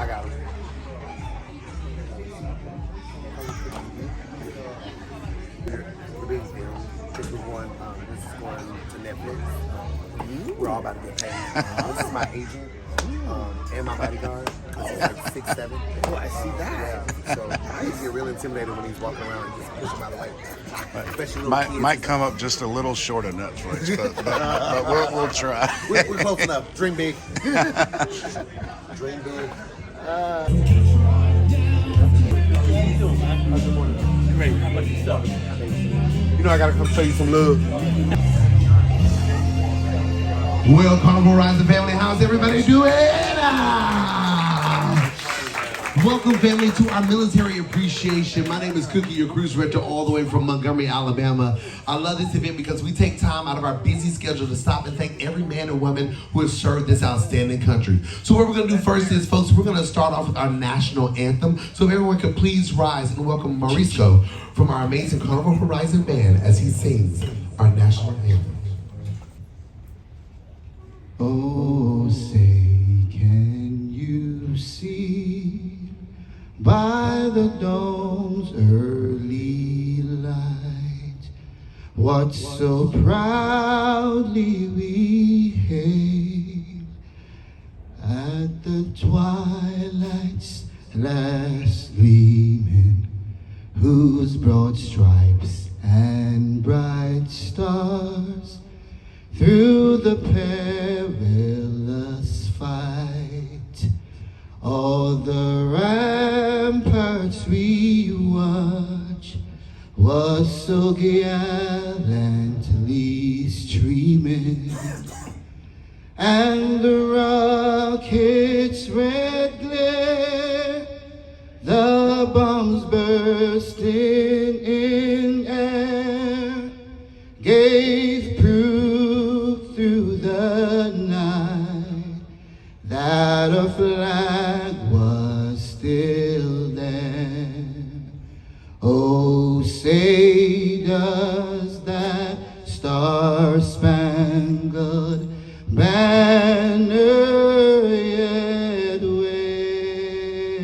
I got him. The big film. This was one. This is going to Netflix. We're all about to get paid. This is my agent and my bodyguard. This is like 6'7". Oh, I see that. Yeah. So I used to get real intimidated when he's walking around and just push him out of the way. Especially little kids. Might come up just a little short of Netflix, but we'll try. We're close enough. Dream big. Dream big. How you doing, man? How's your morning? Great. How about yourself? You know I gotta come show you some love. Well, Carnival Horizon family, how's everybody doing? Welcome, family, to our military appreciation. My name is Cookie, your cruise director, all the way from Montgomery, Alabama. I love this event because we take time out of our busy schedule to stop and thank every man and woman who has served this outstanding country. So what we're going to do first is, folks, we're going to start off with our national anthem. So if everyone could please rise and welcome Mauricio from our amazing Carnival Horizon band as he sings our national anthem. Oh, say, can you see by the dawn's early light what so proudly we hailed at the twilight's last gleaming, whose broad stripes and bright stars through the perilous fight all the ramparts we watch was so gallantly streaming, and the rocket's red glare, the bombs bursting in air, gave proof through the night that a flag was still there. Oh, say does that star-spangled banner yet wave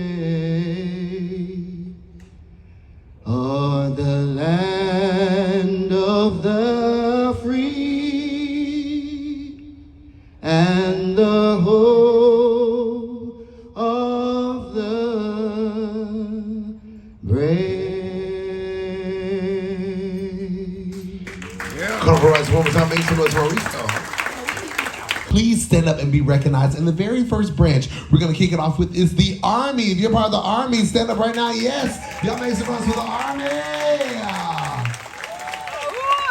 o'er the land of the free and the hope of the brave. Carnival Horizon, one more time, make some noise for Mauricio. Please stand up and be recognized. And the very first branch we're going to kick it off with is the Army. If you're part of the Army, stand up right now. Yes. Y'all make some noise for the Army.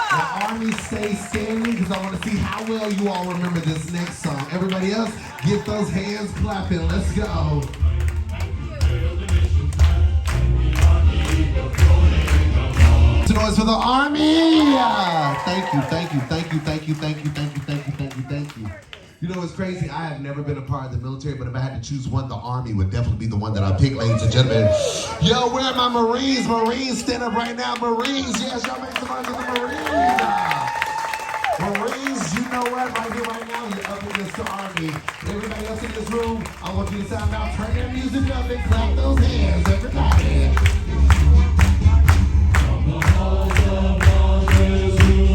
The Army stay standing because I want to see how well you all remember this next song. Everybody else, get those hands clapping. Let's go. Noise for the Army. Thank you, thank you, thank you, thank you, thank you, thank you, thank you, thank you, thank you. You know, it's crazy. I have never been a part of the military, but if I had to choose one, the Army would definitely be the one that I pick, ladies and gentlemen. Yo, where are my Marines? Marines, stand up right now. Marines, yes, y'all make some noise for the Marines. Marines, you know what? Right here, right now, you're up against the Army. Everybody else in this room, I want you to sound out, turn that music up and clap those hands, everybody.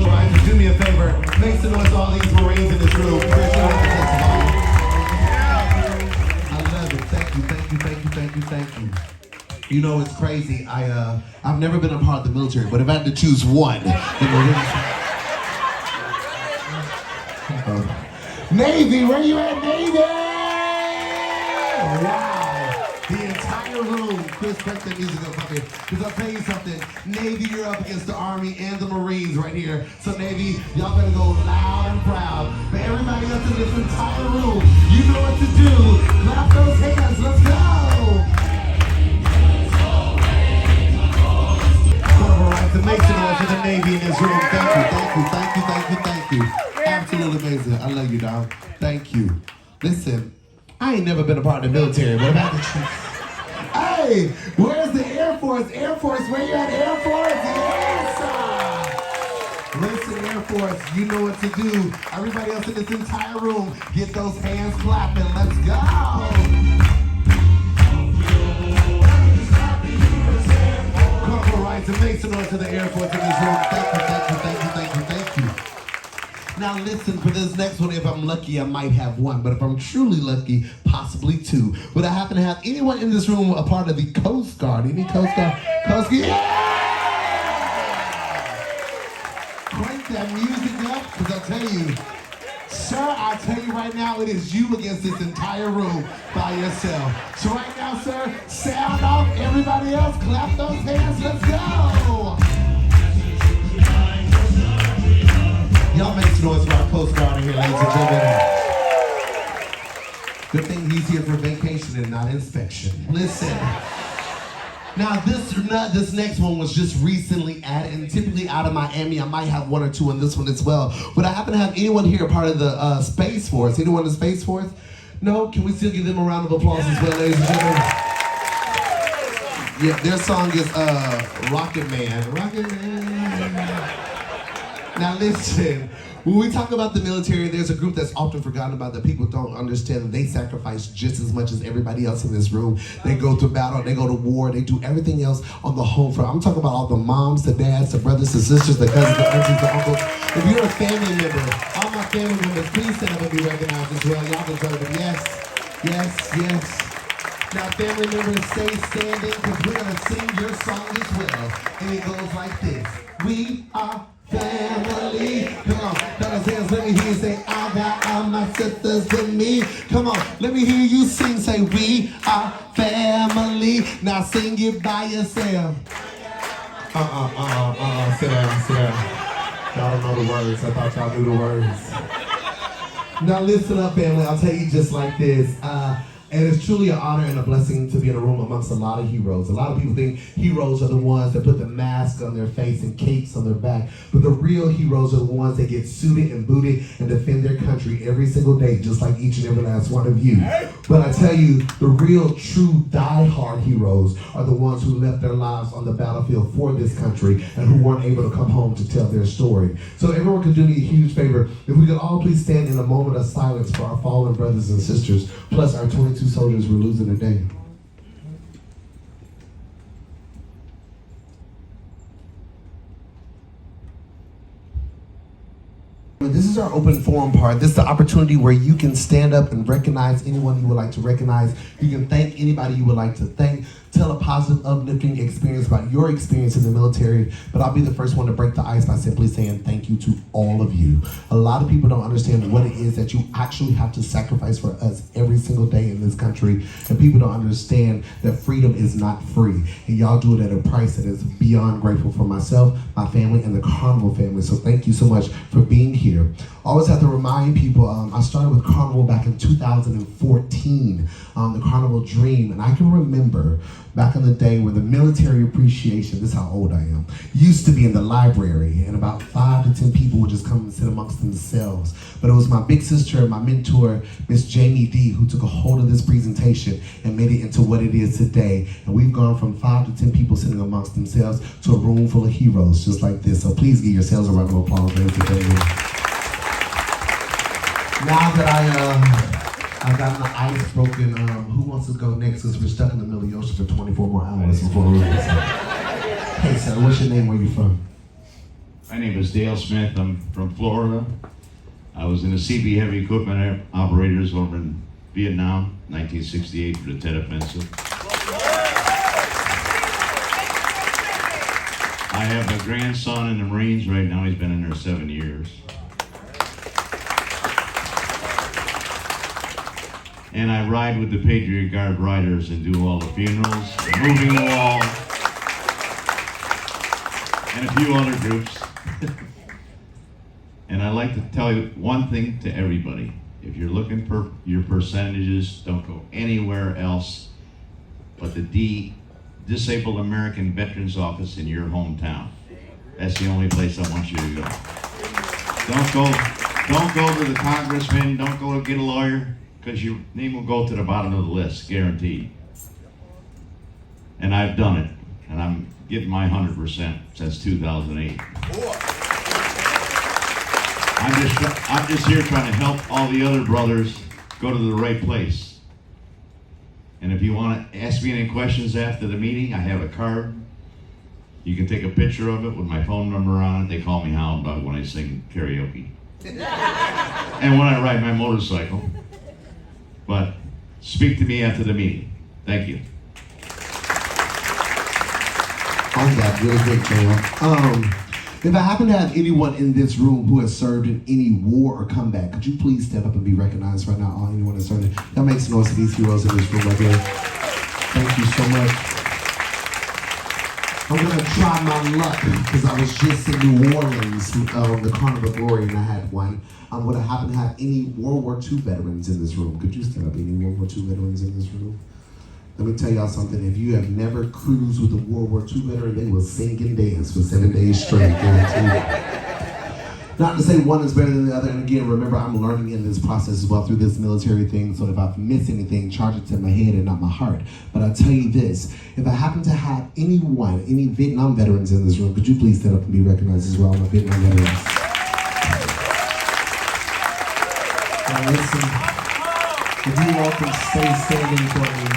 Alright, do me a favor. Make some noise to all these Marines in this room. I love it. Thank you, thank you, thank you, thank you, thank you. You know, it's crazy. I've never been a part of the military, but if I had to choose one, Navy, where you at, Navy? Wow. The entire room, Chris, crank that music up here. Because I'll tell you something, Navy, you're up against the Army and the Marines right here. So Navy, y'all better go loud and proud. But everybody else in this entire room, you know what to do. Clap those hands, let's go. Carnival Horizon, make some noise for the Navy in this room. Thank you, thank you, thank you, thank you, thank you. Absolutely amazing. I love you, dog. Thank you. Listen, I ain't never been a part of the military, but about the Hey, where's the Air Force? Air Force, where you at, Air Force? Yes! Listen, Air Force, you know what to do. Everybody else in this entire room, get those hands clapping. Let's go! Now listen, for this next one, if I'm lucky, I might have one. But if I'm truly lucky, possibly two. Would I happen to have anyone in this room a part of the Coast Guard? Any Coast Guard? Coast Guard? Yeah! Crank that music up, because I'll tell you, sir, I tell you right now, it is you against this entire room by yourself. So right now, sir, sound off. Everybody else, clap those hands. Let's go. Y'all make some noise for our Coast Guard in here, ladies and gentlemen. Good thing he's here for vacation and not inspection. Listen. Now this next one was just recently added, and typically out of Miami, I might have one or two on this one as well. Would I happen to have anyone here a part of the Space Force? Anyone in the Space Force? No? Can we still give them a round of applause as well, ladies and gentlemen? Yeah, their song is Rocket Man. Rocket Man. Now listen, when we talk about the military, there's a group that's often forgotten about that people don't understand that they sacrifice just as much as everybody else in this room. They go to battle, they go to war, they do everything else on the home front. I'm talking about all the moms, the dads, the brothers, the sisters, the cousins, the aunties, the uncles. If you're a family member, all my family members, please stand up and be recognized as well. Y'all deserve it. Yes, yes, yes. Now family members, stay standing because we're going to sing your song as well. And it goes like this. We are family. Come on, fellas, hands, let me hear you say, I got all my sisters with me. Come on, let me hear you sing, say, we are family. Now sing it by yourself. Sit down. Y'all don't know the words. I thought y'all knew the words. Now listen up, family. I'll tell you just like this. And it's truly an honor and a blessing to be in a room amongst a lot of heroes. A lot of people think heroes are the ones that put the mask on their face and capes on their back. But the real heroes are the ones that get suited and booted and defend their country every single day, just like each and every last one of you. But I tell you, the real, true, die-hard heroes are the ones who left their lives on the battlefield for this country and who weren't able to come home to tell their story. So everyone could do me a huge favor. If we could all please stand in a moment of silence for our fallen brothers and sisters, plus our 22 soldiers we're losing today. This is our open forum part. This is the opportunity where you can stand up and recognize anyone you would like to recognize. You can thank anybody you would like to thank. Tell a positive, uplifting experience about your experience in the military. But I'll be the first one to break the ice by simply saying thank you to all of you. A lot of people don't understand what it is that you actually have to sacrifice for us every single day in this country. And people don't understand that freedom is not free. And y'all do it at a price that is beyond grateful for myself, my family, and the Carnival family. So thank you so much for being here. I always have to remind people, I started with Carnival back in 2014, the Carnival Dream. And I can remember back in the day when the military appreciation, this is how old I am, used to be in the library, and about 5 to 10 people would just come and sit amongst themselves. But it was my big sister and my mentor, Miss Jamie D, who took a hold of this presentation and made it into what it is today. And we've gone from 5 to 10 people sitting amongst themselves to a room full of heroes just like this. So please give yourselves a round of applause, ladies and gentlemen. Now that I've gotten the ice broken, who wants to go next? Because we're stuck in the middle of the ocean for 24 more hours before we leave. Hey, sir, what's your name? Where you from? My name is Dale Smith. I'm from Florida. I was in the CB Heavy Equipment Operators over in Vietnam, 1968 for the Tet Offensive. I have a grandson in the Marines right now. He's been in there 7 years. And I ride with the Patriot Guard riders and do all the funerals, moving the wall, and a few other groups. And I like to tell you one thing to everybody. If you're looking for your percentages, don't go anywhere else but the Disabled American Veterans Office in your hometown. That's the only place I want you to go. Don't go to the congressman, don't go to get a lawyer, because your name will go to the bottom of the list, guaranteed. And I've done it, and I'm getting my 100% since 2008. I'm just here trying to help all the other brothers go to the right place. And if you want to ask me any questions after the meeting, I have a card. You can take a picture of it with my phone number on it. They call me Hound Dog when I sing karaoke. and when I ride my motorcycle. But speak to me after the meeting. Thank you. On that, really quick, Jam. If I happen to have anyone in this room who has served in any war or combat, could you please step up and be recognized right now? Anyone that's served. That makes noise to these heroes in this room right there. Thank you so much. I'm gonna try my luck because I was just in New Orleans, the Carnival Horizon, and I had one. Would I happen to have any World War II veterans in this room? Could you stand up? Any World War II veterans in this room? Let me tell y'all something. If you have never cruised with a World War II veteran, they will sing and dance for 7 days straight, guaranteed. Not to say one is better than the other, and again, remember, I'm learning in this process as well through this military thing, so if I miss anything, charge it to my head and not my heart. But I'll tell you this, if I happen to have anyone, any Vietnam veterans in this room, could you please stand up and be recognized as well, my Vietnam veterans? Now listen, if you all can stay standing for me,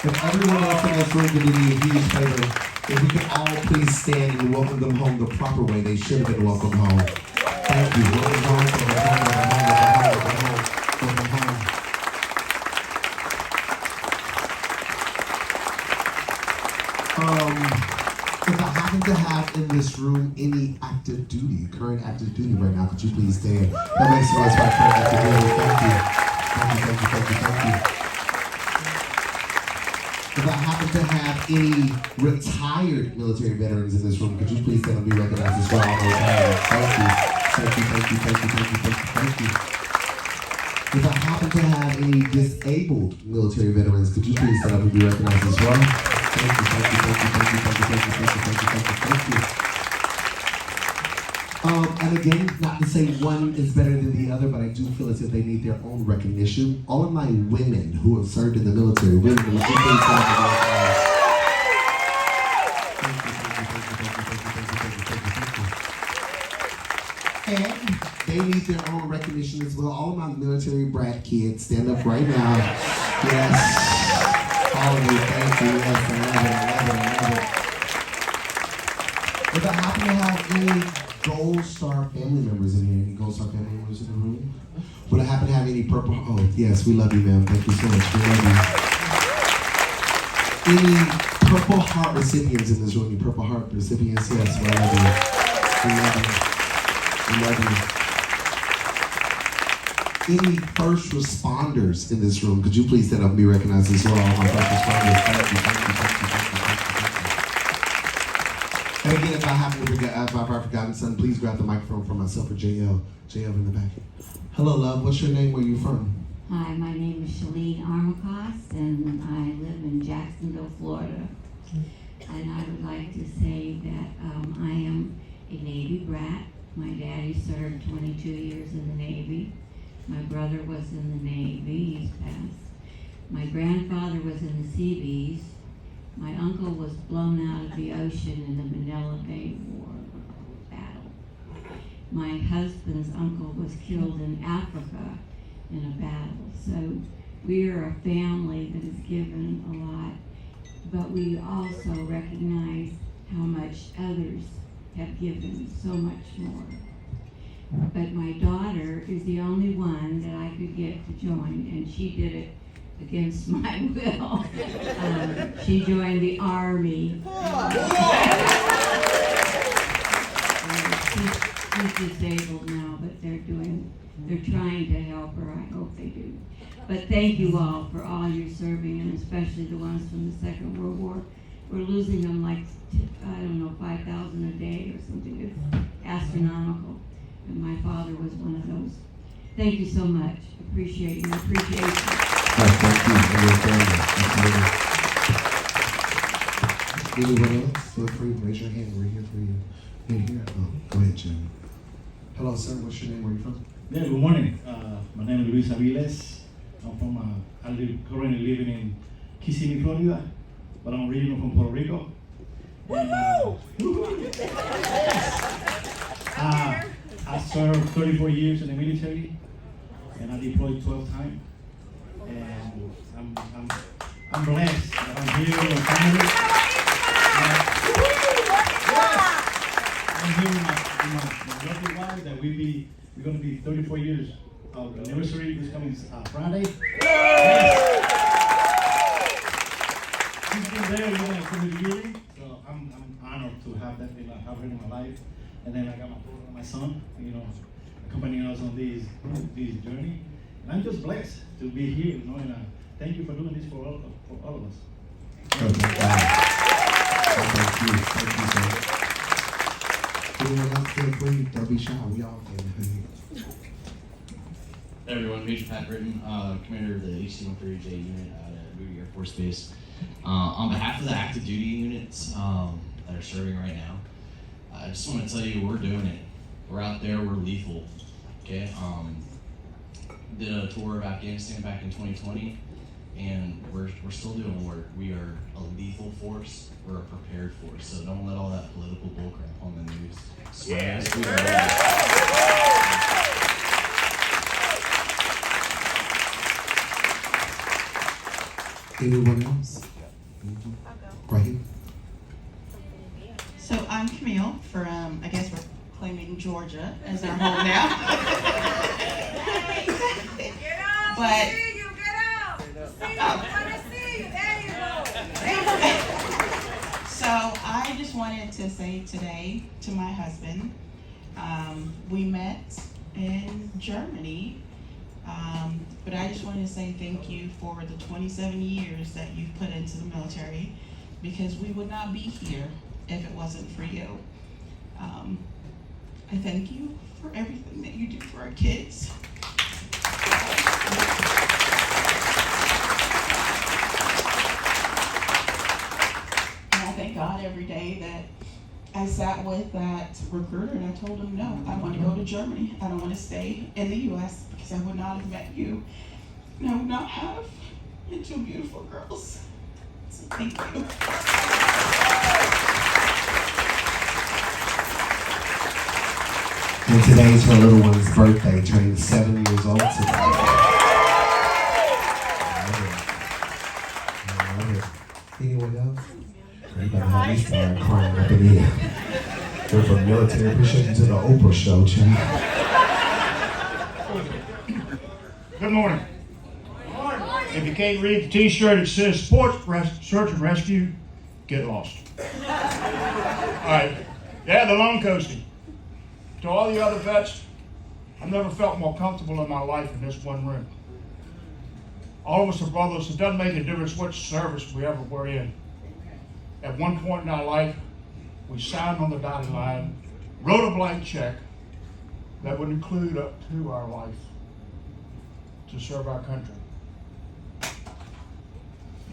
if everyone else in this room could do me a huge favor, if we could all please stand and welcome them home the proper way they should have been welcomed home. Thank you. Welcome home, welcome home, welcome home, welcome home, welcome home. If I happen to have in this room any active duty, current active duty right now, could you please stand? That makes noise for our current active duty. Thank you. Thank you, thank you, thank you, thank you. If I happen to have any retired military veterans in this room, could you please stand and be recognized as well? Thank you, thank you, thank you, thank you, thank you, thank you, thank you. If I happen to have any disabled military veterans, could you please stand up and be recognized as well? Thank you, thank you, thank you, thank you, thank you, thank you, thank you, thank you, thank you. And again, not to say one is better than the other, but I do feel as if they need their own recognition. All of my women who have served in the military, women, would you please stand up and and they need their own recognition as well. All of my military brat kids, stand up right now. Yes. All of you, thank you. Yes, I love it. If I happen to have any Gold Star family members in here, any Gold Star family members in the room? Would I happen to have any purple? Oh, yes, we love you, ma'am. Thank you so much. We love you. Any Purple Heart recipients in this room? Any Purple Heart recipients? Yes, we love you. We love you. We love you. Any first responders in this room? Could you please stand up and be recognized as well? All my first responders. Thank you, thank you, thank you, thank you, thank you. And again, if I happen to forget, if I've forgotten something, please grab the microphone for myself or JL. JL in the back. Hello, love. What's your name? Where are you from? Hi, my name is Shalene Armacost, and I live in Jacksonville, Florida. And I would like to say that I am a Navy brat. My daddy served 22 years in the Navy. My brother was in the Navy. He's passed. My grandfather was in the Seabees. My uncle was blown out of the ocean in the Manila Bay War battle. My husband's uncle was killed in Africa in a battle. So we are a family that has given a lot, but we also recognize how much others have given so much more. But my daughter is the only one that I could get to join, and she did it against my will. She joined the Army. She's disabled now, but they're trying to help her. I hope they do. But thank you all for all your serving, and especially the ones from the Second World War. We're losing them like, 5,000 a day or something. It's astronomical. And my father was one of those. Thank you so much. Appreciate you. Appreciate you. Thank you for your family. Anyone else? Feel free to raise your hand. We're here for you. Here. Oh, go ahead, Jim. Hello, sir. What's your name? Where are you from? Yeah, good morning. My name is Luis Aviles. I'm from, currently living in Kissimmee, Florida, but I'm originally from Puerto Rico. And, I served 34 years in the military, and I deployed 12 times. And I'm blessed that I'm here with my family. I'm here with my lovely wife, that we We're going to be 34 years of anniversary this coming Friday. Yes. She's been there, from the beginning, so I'm honored to have that, have her in my life. And then I got my son, accompanying us on this journey. And I'm just blessed to be here, and thank you for doing this for all of us. Thank you, sir. Anyone else feel free? Don't be shy. We all can. Hey everyone, Major Pat Britton, commander of the HC-13J unit at Bowie Air Force Base. On behalf of the active duty units that are serving right now, I just want to tell you we're doing it. We're out there, we're lethal. Okay. Did a tour of Afghanistan back in 2020, and we're still doing work. We are a lethal force. We're a prepared force. So don't let all that political bullcrap on the news sway us. We are ready. Anyone else? Right here. So I'm Camille from, I guess we're claiming Georgia as our home now. But so I just wanted to say today to my husband, we met in Germany, but I just wanted to say thank you for the 27 years that you've put into the military, because we would not be here if it wasn't for you. I thank you for everything that you do for our kids. And I thank God every day that I sat with that recruiter and I told him, no, I want to go to Germany. I don't want to stay in the U.S. because I would not have met you. And I would not have your two beautiful girls. So thank you. And today is her little one's birthday, turning 7 years old today. I love it. Anyone else? You better have me start crying up in here. We're from military appreciation to the Oprah show, child. Good morning. If you can't read the t-shirt, it says Sports Search and Rescue, get lost. All right. Yeah, the lone coasting. To all the other vets, I've never felt more comfortable in my life in this one room. All of us are brothers. It doesn't make a difference which service we ever were in. At one point in our life, we signed on the dotted line, wrote a blank check that would include up to our life to serve our country.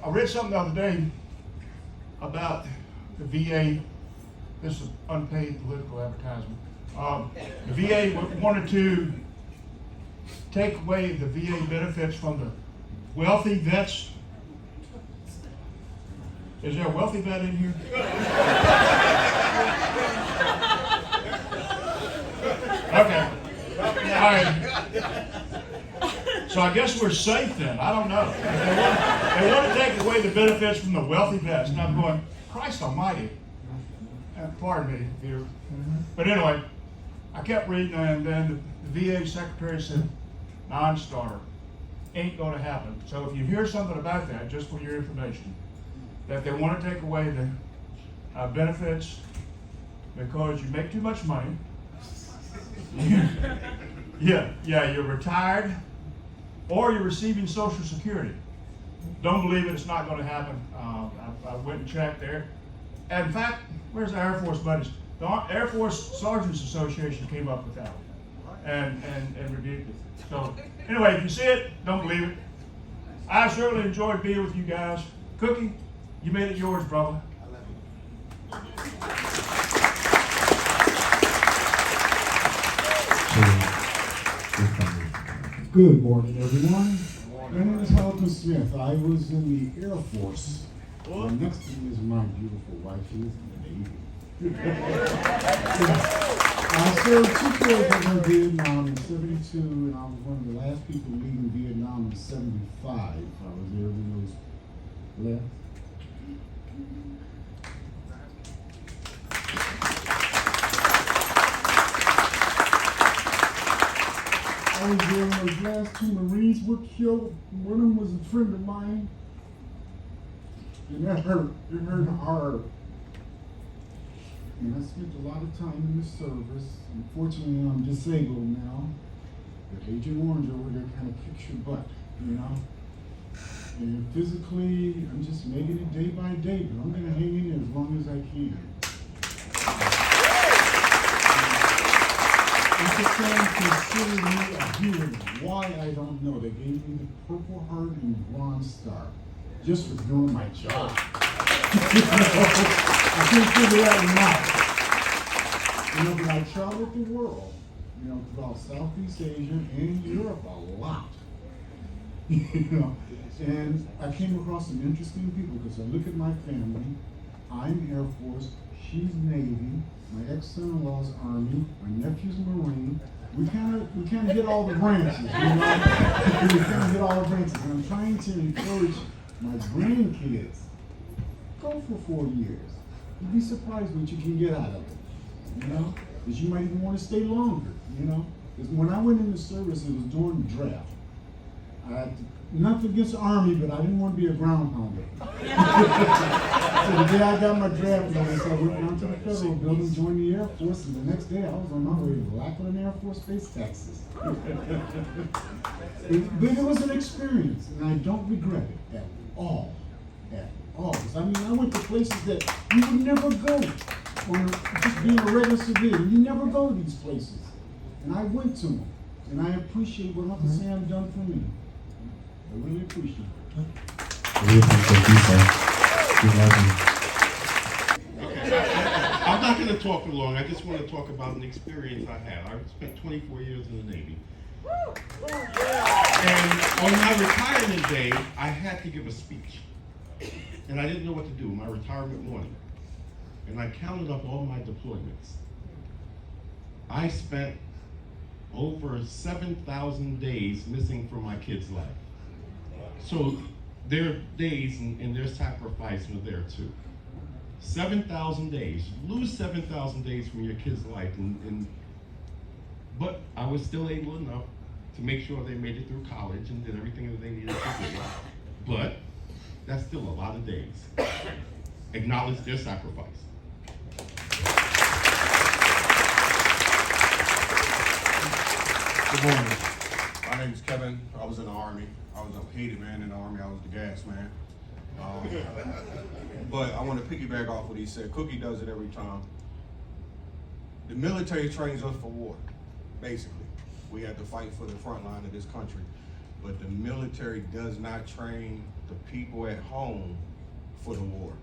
I read something the other day about the VA. This is unpaid political advertisement. The VA wanted to take away the VA benefits from the wealthy vets. Is there a wealthy vet in here? Okay. All right. So I guess we're safe then. I don't know. They want to take away the benefits from the wealthy vets. And I'm going, Christ almighty. Pardon me, Peter. But anyway, I kept reading, and then the VA secretary said, non-starter. Ain't going to happen. So if you hear something about that, just for your information, that they want to take away the benefits because you make too much money. Yeah, you're retired, or you're receiving Social Security. Don't believe it, it's not going to happen. I went and checked there. And in fact, where's the Air Force buddies? The Air Force Sergeants Association came up with that one and rebuked it. So anyway, if you see it, don't believe it. I certainly enjoyed being with you guys. Cookie, you made it yours, brother. Good morning, everyone. My name is Halton Smith. I was in the Air Force. Next to me is my beautiful wife. She is in the Navy. I served 2 tours in Vietnam in '72, and I was one of the last people leaving Vietnam in '75. I was there when those left. 2 Marines were killed. One of them was a friend of mine. And that hurt. It hurt hard. And I spent a lot of time in the service. Unfortunately, I'm disabled now. But Agent Orange over there kind of kicks your butt, you know? And physically, I'm just making it day by day, but I'm gonna hang in there as long as I can. If the fans consider me a hero, why I don't know. They gave me the Purple Heart and Bronze Star just for doing my job. I can't figure that one out. You know, but I traveled the world, you know, throughout Southeast Asia and Europe a lot. You know, and I came across some interesting people because I look at my family. I'm Air Force, she's Navy, my ex-son-in-law's Army, my nephew's Marine. We kind of hit all the branches, you know. We kind of hit all the branches, and I'm trying to encourage my grandkids. Go for 4 years. You'd be surprised what you can get out of it, you know. Because you might even want to stay longer, you know. Because when I went into service, it was during the draft. Nothing against the Army, but I didn't want to be a ground pounder. So the day I got my draft notice, I went down to the Federal Building, joined the Air Force, and the next day I was on my way to Lackland Air Force Base, Texas. But it was an experience, and I don't regret it at all. At all. Because I mean, I went to places that you would never go on just being a regular civilian. You never go to these places. And I went to them, and I appreciate what Uncle Sam done for me. I really appreciate it. Really appreciate you, sir. We love you. Okay, I'm not going to talk for long. I just want to talk about an experience I had. I spent 24 years in the Navy. And on my retirement day, I had to give a speech. And I didn't know what to do, my retirement morning. And I counted up all my deployments. I spent over 7,000 days missing from my kids' life. So their days and their sacrifice were there too. 7,000 days. You lose 7,000 days from your kid's life, but I was still able enough to make sure they made it through college and did everything that they needed to do. But that's still a lot of days. Acknowledge their sacrifice. Good morning. My name is Kevin. I was in the Army. I was a hated man in the Army. I was the gas man. But I want to piggyback off what he said. Cookie does it every time. The military trains us for war, basically. We have to fight for the front line of this country. But the military does not train the people at home for the war.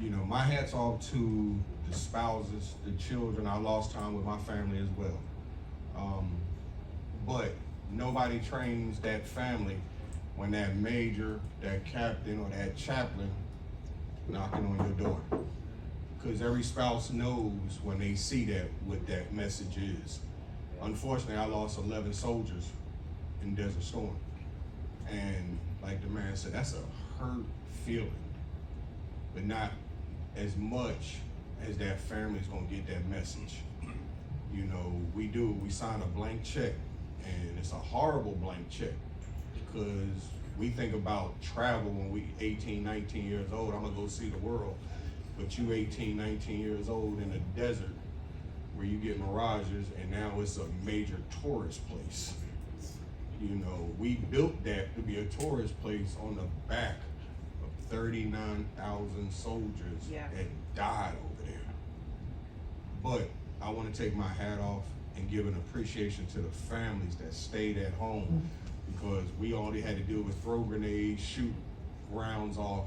You know, my hat's off to the spouses, the children. I lost time with my family as well. But nobody trains that family when that major, that captain, or that chaplain knocking on your door. Because every spouse knows when they see that what that message is. Unfortunately, I lost 11 soldiers in Desert Storm. And like the man said, that's a hurt feeling, but not as much as that family's gonna get that message. You know, we sign a blank check, and it's a horrible blank check because we think about travel when we 18, 19 years old. I'm gonna go see the world. But you 18, 19 years old in a desert where you get mirages, and now it's a major tourist place. You know, we built that to be a tourist place on the back of 39,000 soldiers that died over there. But I want to take my hat off and give an appreciation to the families that stayed at home, because we all they had to do was throw grenades, shoot rounds off.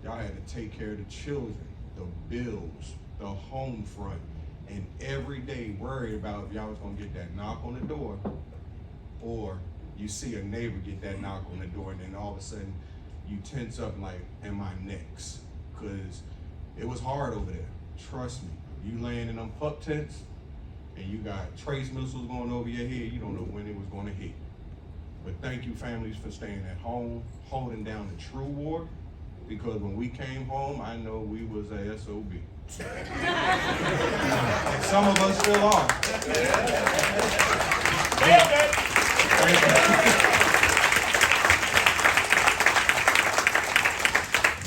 Y'all had to take care of the children, the bills, the home front, and every day worried about if y'all was gonna get that knock on the door, or you see a neighbor get that knock on the door, and then all of a sudden you tense up like, am I next? Because it was hard over there. Trust me. You laying in them pup tents and you got trace missiles going over your head, you don't know when it was going to hit. But thank you, families, for staying at home, holding down the true war, because when we came home, I know we was a SOB. And some of us still are.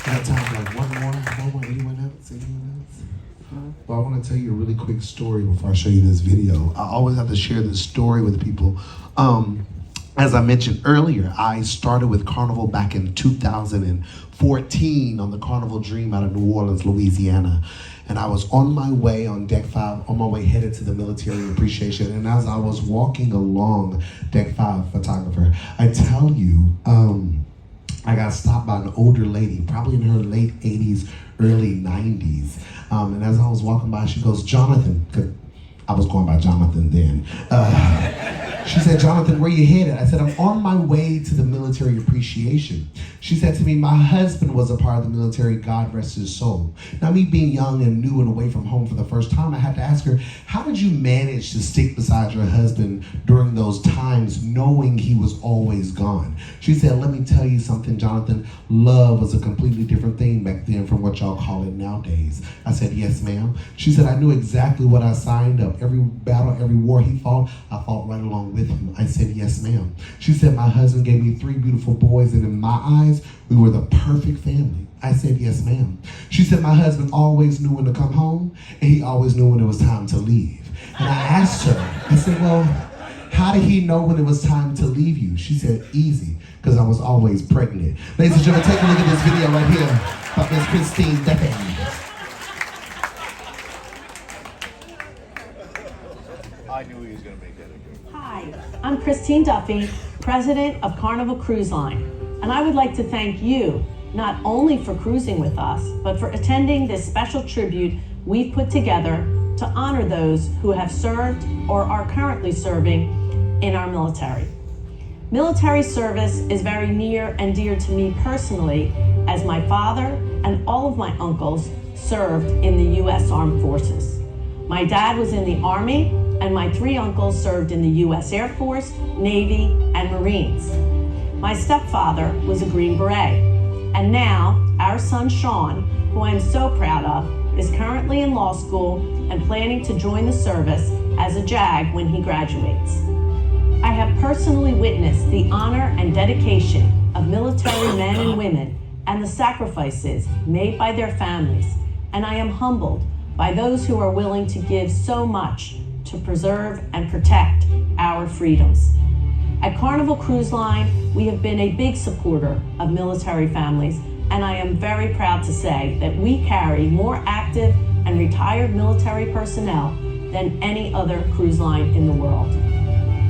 I have time for like one more, anyone else? Well, I want to tell you a really quick story before I show you this video. I always have to share this story with people. As I mentioned earlier, I started with Carnival back in 2014 on the Carnival Dream out of New Orleans, Louisiana. And I was on my way on Deck 5, on my way headed to the military appreciation. And as I was walking along Deck 5, photographer, I tell you, I got stopped by an older lady, probably in her late 80s, early 90s. And as I was walking by, she goes, Jonathan, 'cause I was going by Jonathan then. She said, Jonathan, where you headed? I said, I'm on my way to the military appreciation. She said to me, my husband was a part of the military, God rest his soul. Now, me being young and new and away from home for the first time, I had to ask her, how did you manage to stick beside your husband during those times, knowing he was always gone? She said, let me tell you something, Jonathan. Love was a completely different thing back then from what y'all call it nowadays. I said, yes, ma'am. She said, I knew exactly what I signed up. Every battle, every war he fought, I fought right along with him. I said, yes, ma'am. She said, my husband gave me 3 beautiful boys, and in my eyes, we were the perfect family. I said, yes, ma'am. She said, my husband always knew when to come home, and he always knew when it was time to leave. And I asked her, I said, well, how did he know when it was time to leave you? She said, easy, because I was always pregnant. Ladies and gentlemen, take a look at this video right here by Miss Christine Duffy. I knew he was going to make that a good. Hi, I'm Christine Duffy, President of Carnival Cruise Line, and I would like to thank you not only for cruising with us, but for attending this special tribute we've put together to honor those who have served or are currently serving in our military. Military service is very near and dear to me personally, as my father and all of my uncles served in the U.S. Armed Forces. My dad was in the Army, and my 3 uncles served in the U.S. Air Force, Navy, and Marines. My stepfather was a Green Beret, and now our son Sean, who I'm so proud of, is currently in law school and planning to join the service as a JAG when he graduates. I have personally witnessed the honor and dedication of military men and women and the sacrifices made by their families, and I am humbled by those who are willing to give so much to preserve and protect our freedoms. At Carnival Cruise Line, we have been a big supporter of military families, and I am very proud to say that we carry more active and retired military personnel than any other cruise line in the world.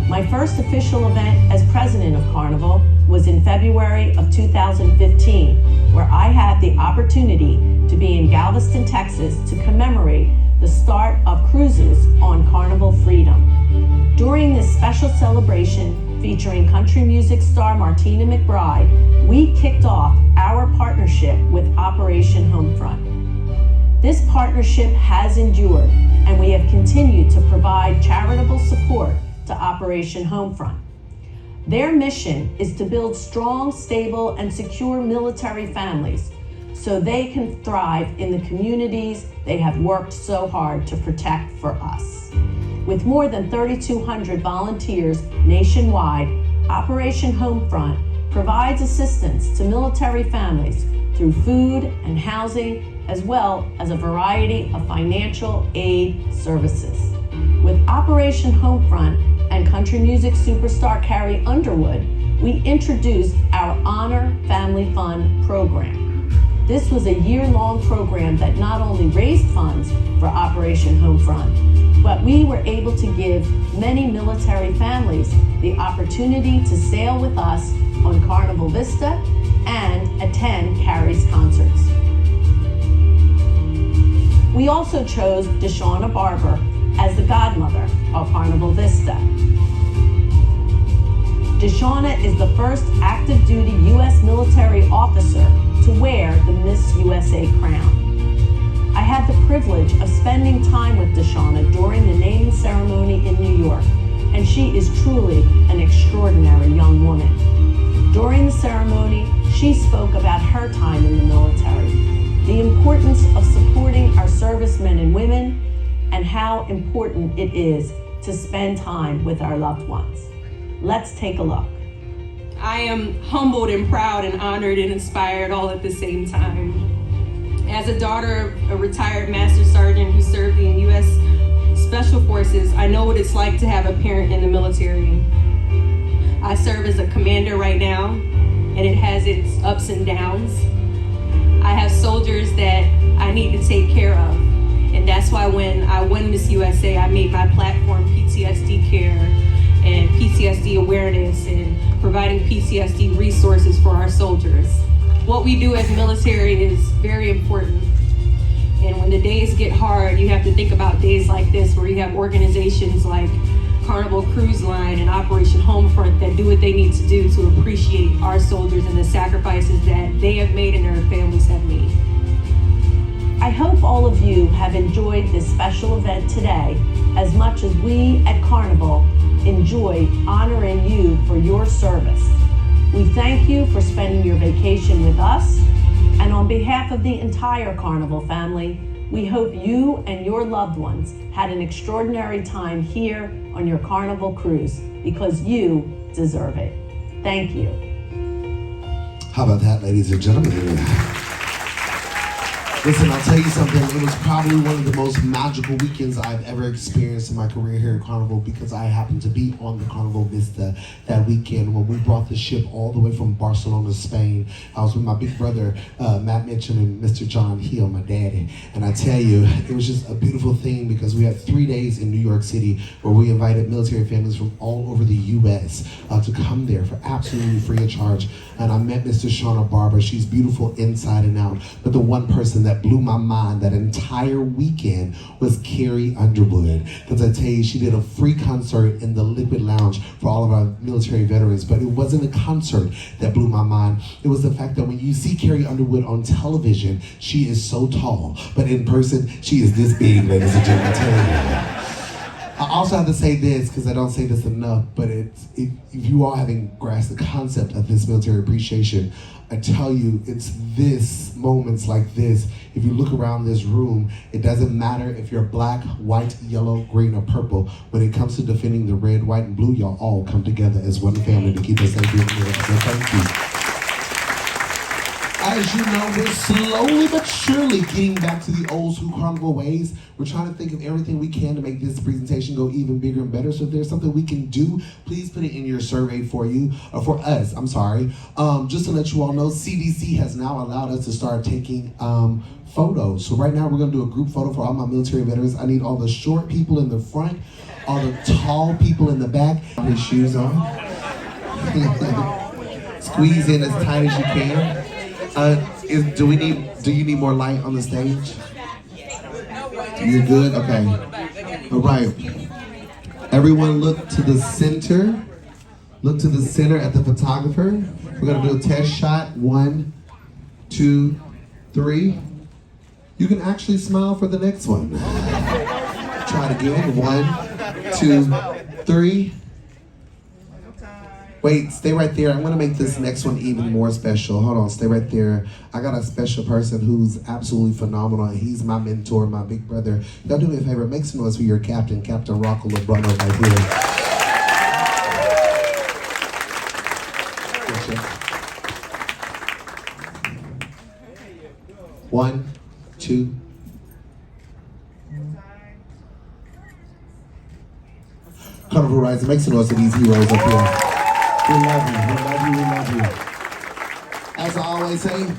My first official event as president of Carnival was in February of 2015, where I had the opportunity to be in Galveston, Texas to commemorate the start of cruises on Carnival Freedom. During this special celebration featuring country music star Martina McBride, we kicked off our partnership with Operation Homefront. This partnership has endured, and we have continued to provide charitable support to Operation Homefront. Their mission is to build strong, stable, and secure military families so they can thrive in the communities they have worked so hard to protect for us. With more than 3,200 volunteers nationwide, Operation Homefront provides assistance to military families through food and housing, as well as a variety of financial aid services. With Operation Homefront and country music superstar Carrie Underwood, we introduced our Honor Family Fund program. This was a year-long program that not only raised funds for Operation Homefront, but we were able to give many military families the opportunity to sail with us on Carnival Vista and attend Carrie's concerts. We also chose Deshauna Barber as the godmother of Carnival Vista. Deshauna is the first active duty U.S. military officer to wear the Miss USA crown. I had the privilege of spending time with Deshauna during the naming ceremony in New York, and she is truly an extraordinary young woman. During the ceremony, she spoke about her time in the military, the importance of supporting our servicemen and women, and how important it is to spend time with our loved ones. Let's take a look. I am humbled and proud and honored and inspired all at the same time. As a daughter of a retired Master Sergeant who served in U.S. Special Forces, I know what it's like to have a parent in the military. I serve as a commander right now, and it has its ups and downs. I have soldiers that I need to take care of, and that's why when I won Miss USA, I made my platform PTSD care and PTSD awareness and providing PTSD resources for our soldiers. What we do as military is very important. And when the days get hard, you have to think about days like this where you have organizations like Carnival Cruise Line and Operation Homefront that do what they need to do to appreciate our soldiers and the sacrifices that they have made and their families have made. I hope all of you have enjoyed this special event today as much as we at Carnival enjoy honoring you for your service. We thank you for spending your vacation with us, and on behalf of the entire Carnival family, we hope you and your loved ones had an extraordinary time here on your Carnival cruise, because you deserve it. Thank you. How about that, ladies and gentlemen? Listen, I'll tell you something. It was probably one of the most magical weekends I've ever experienced in my career here at Carnival, because I happened to be on the Carnival Vista that weekend when we brought the ship all the way from Barcelona, Spain. I was with my big brother, Matt Mitchell, and Mr. John Hill, my daddy. And I tell you, it was just a beautiful thing, because we had 3 days in New York City where we invited military families from all over the U.S. To come there for absolutely free of charge. And I met Mr. Shauna Barber. She's beautiful inside and out. But the one person that blew my mind that entire weekend was Carrie Underwood. Because I tell you, she did a free concert in the Liquid Lounge for all of our military veterans. But it wasn't a concert that blew my mind. It was the fact that when you see Carrie Underwood on television, she is so tall. But in person, she is this big, ladies and gentlemen. I tell you. I also have to say this, because I don't say this enough, but if you all haven't grasped the concept of this military appreciation, I tell you, it's this, moments like this. If you look around this room, it doesn't matter if you're black, white, yellow, green, or purple. When it comes to defending the red, white, and blue, y'all all come together as one family to keep us safe here in America. So thank you. As you know, we're slowly but surely getting back to the old school Carnival ways. We're trying to think of everything we can to make this presentation go even bigger and better. So if there's something we can do, please put it in your survey for you, or for us, I'm sorry. Just to let you all know, CDC has now allowed us to start taking photos. So right now we're gonna do a group photo for all my military veterans. I need all the short people in the front, all the tall people in the back. His shoes on. Squeeze in as tight as you can. Do you need more light on the stage? You're good? Okay. All right. Everyone look to the center. Look to the center at the photographer. We're gonna do a test shot. 1, 2, 3. You can actually smile for the next one. Try it again. 1, 2, 3. Wait, stay right there. I'm gonna make this next one even more special. Hold on, stay right there. I got a special person who's absolutely phenomenal. He's my mentor, my big brother. Y'all do me a favor, make some noise for your captain, Captain Rocco Lebrano right here. One, two. Carnival Horizon, make some noise for these heroes up here. We love you, we love you, we love you. As I always say,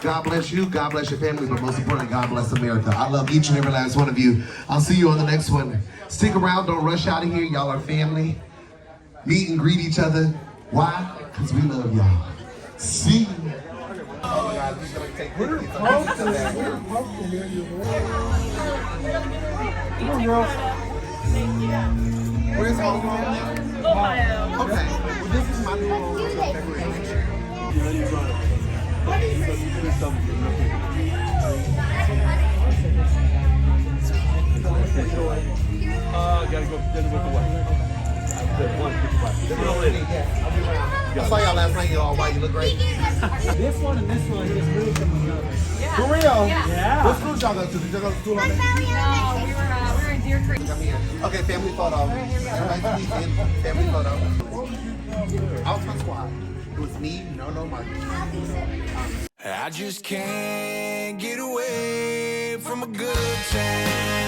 God bless you, God bless your family, but most importantly, God bless America. I love each and every last one of you. I'll see you on the next one. Stick around, don't rush out of here. Y'all are family. Meet and greet each other. Why? Because we love y'all. See you. Where's home? Ohio. Okay. Well, this is my new home. Gotta go dinner with the wife. I saw y'all last night. You're all white. You look great. This one and this one just moved from each other. For real? Yeah. What school y'all go to? Did y'all go to school on that? No, we were in Deer Creek. Come here. Okay, family photo. Everybody please in family photo. was my squad. It was me, No Mark. I just can't get away from a good time.